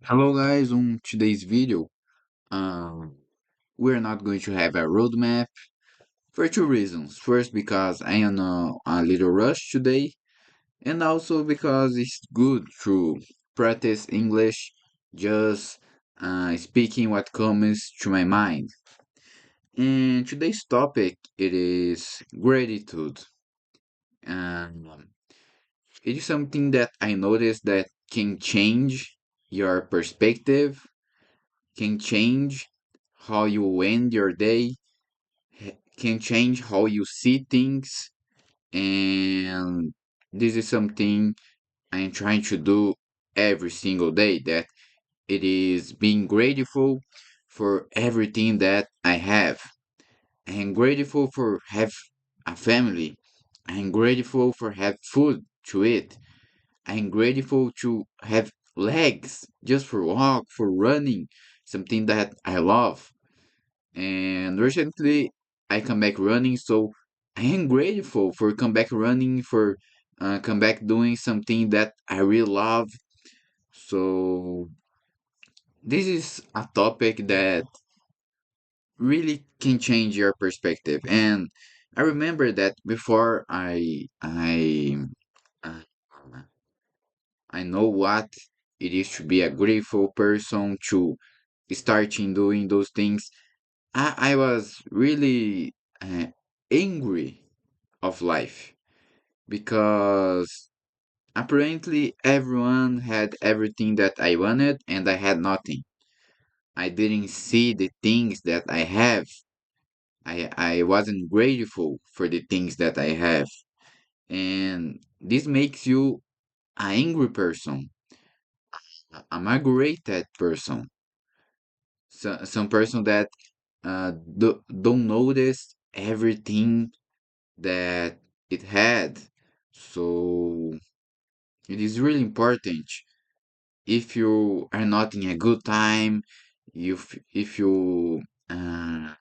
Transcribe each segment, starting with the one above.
Hello guys, on today's video, um, we're not going to have a roadmap for two reasons. First, because I am a little rushed today, and also because it's good to practice English, just speaking what comes to my mind. And today's topic it is gratitude. Um, it is something that I noticed that can change your perspective, can change how you end your day, can change how you see things, and this is something I'm trying to do every single day. That it is being grateful for everything that I have. I am grateful for have a family. I am grateful for have food to eat. I am grateful to have legs just for walk, for running, something that I love. And recently I come back running, so I am grateful for come back running, for come back doing something that I really love. So this is a topic that really can change your perspective. And I remember that before uh, I know what it is to be a grateful person, to starting doing those things. I was really angry of life because apparently everyone had everything that I wanted and I had nothing. I didn't see the things that I have. I wasn't grateful for the things that I have. And this makes you an angry person, a migrated person, some person that don't notice everything that it had. So it is really important if you are not in a good time, if you are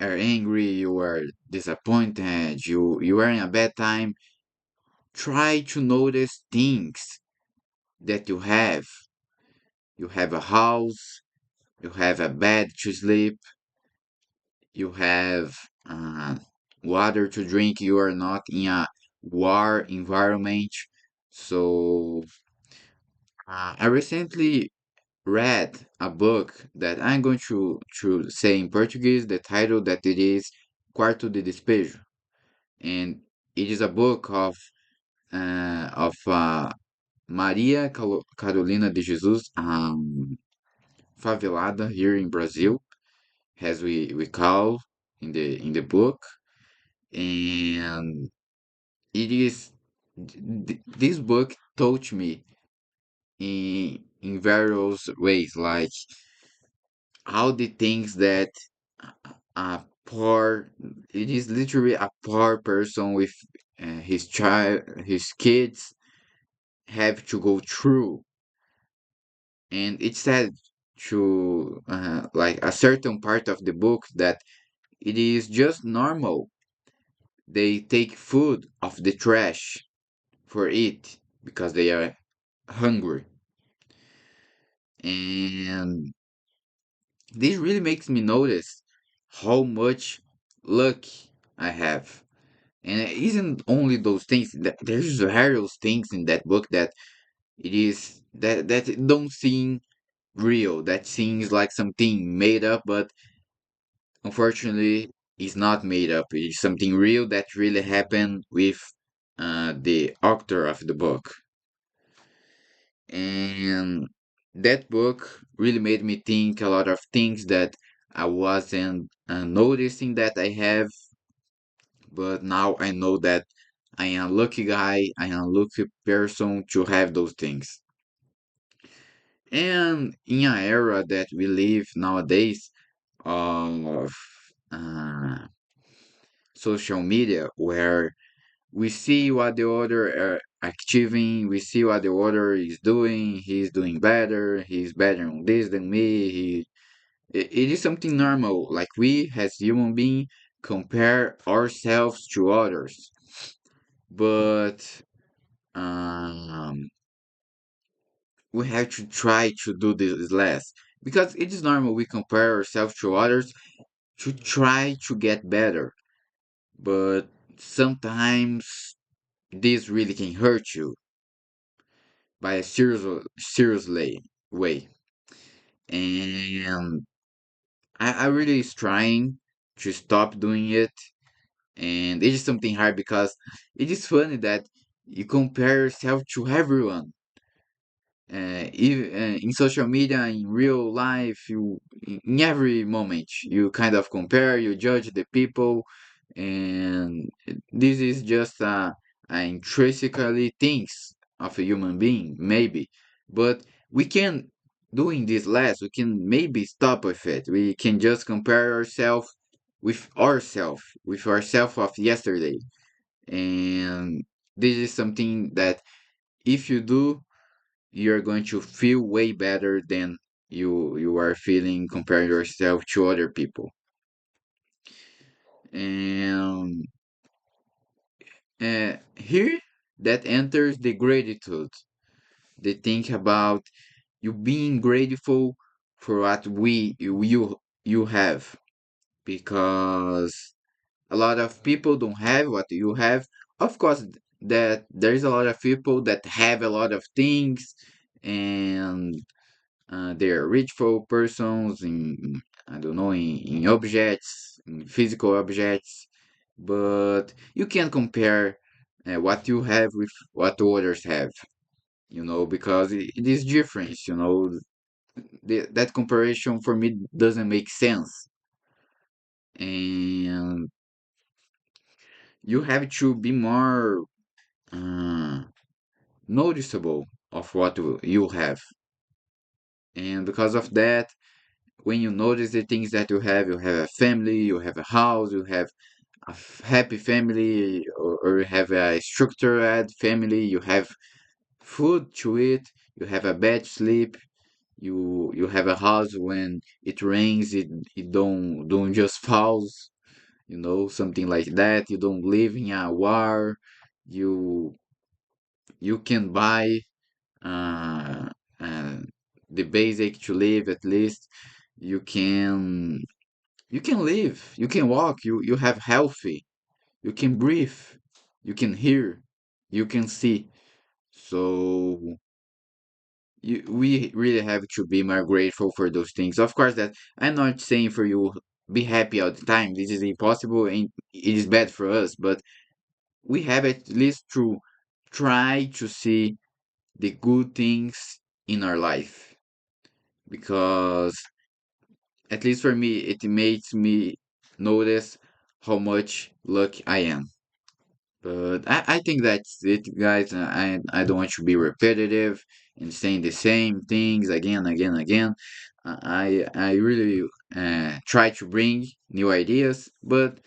angry, you are disappointed, you are in a bad time, try to notice things that you have. You have a house, you have a bed to sleep, you have water to drink, you are not in a war environment. So I recently read a book that I'm going to say in Portuguese, the title that it is Quarto de Despejo. And it is a book of Maria Carolina de Jesus, favelada here in Brazil, as we call in the book. And it is this book taught me in various ways, like how the things that a poor it is literally a poor person with his kids have to go through. And it said to like a certain part of the book that it is just normal. They take food off the trash for it because they are hungry. And this really makes me notice how much luck I have. And it isn't only those things. There's various things in that book that it is that it don't seem real. That seems like something made up, but unfortunately, it's not made up. It's something real that really happened with the author of the book. And that book really made me think a lot of things that I wasn't noticing that I have, but now I know that I am a lucky guy, I am a lucky person to have those things. And in an era that we live nowadays of uh, social media, where we see what the other are achieving, we see what the other is doing, he's doing better, he's better on this than me, it is something normal, like we as human beings compare ourselves to others. But um we have to try to do this less because it is normal we compare ourselves to others to try to get better, but sometimes this really can hurt you by a seriously way. And I really is trying to stop doing it, and it is something hard because it is funny that you compare yourself to everyone, in social media, in real life, you in every moment you kind of compare, you judge the people, and this is just a intrinsically things of a human being, maybe, but we can doing this less. We can maybe stop with it. We can just compare with ourselves of yesterday, and this is something that if you do you're going to feel way better than you are feeling comparing yourself to other people. And here that enters the gratitude. They think about you being grateful for what you have, because a lot of people don't have what you have. Of course, that there's a lot of people that have a lot of things, and they are ritual persons in, I don't know, in objects, in physical objects, but you can't compare what you have with what others have, because it is different, that comparison for me doesn't make sense. And you have to be more uh, noticeable of what you have. And because of that, when you notice the things that you have a family, you have a house, you have a happy family, or you have a structured family, you have food to eat, you have a bed to sleep, you have a house when it rains, it don't just falls, something like that. You don't live in a war. You you can buy uh, uh, the basic to live at least. You can you can live, you can walk, you have healthy, you can breathe, you can hear, you can see. So we really have to be more grateful for those things. Of course, that I'm not saying for you be happy all the time. This is impossible and it is bad for us, but we have at least to try to see the good things in our life, because at least for me it makes me notice how much lucky I am. But I think that's it, guys. I don't want to be repetitive and saying the same things again, again, again. I really try to bring new ideas, but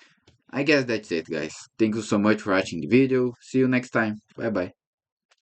I guess that's it, guys. Thank you so much for watching the video. See you next time. Bye bye.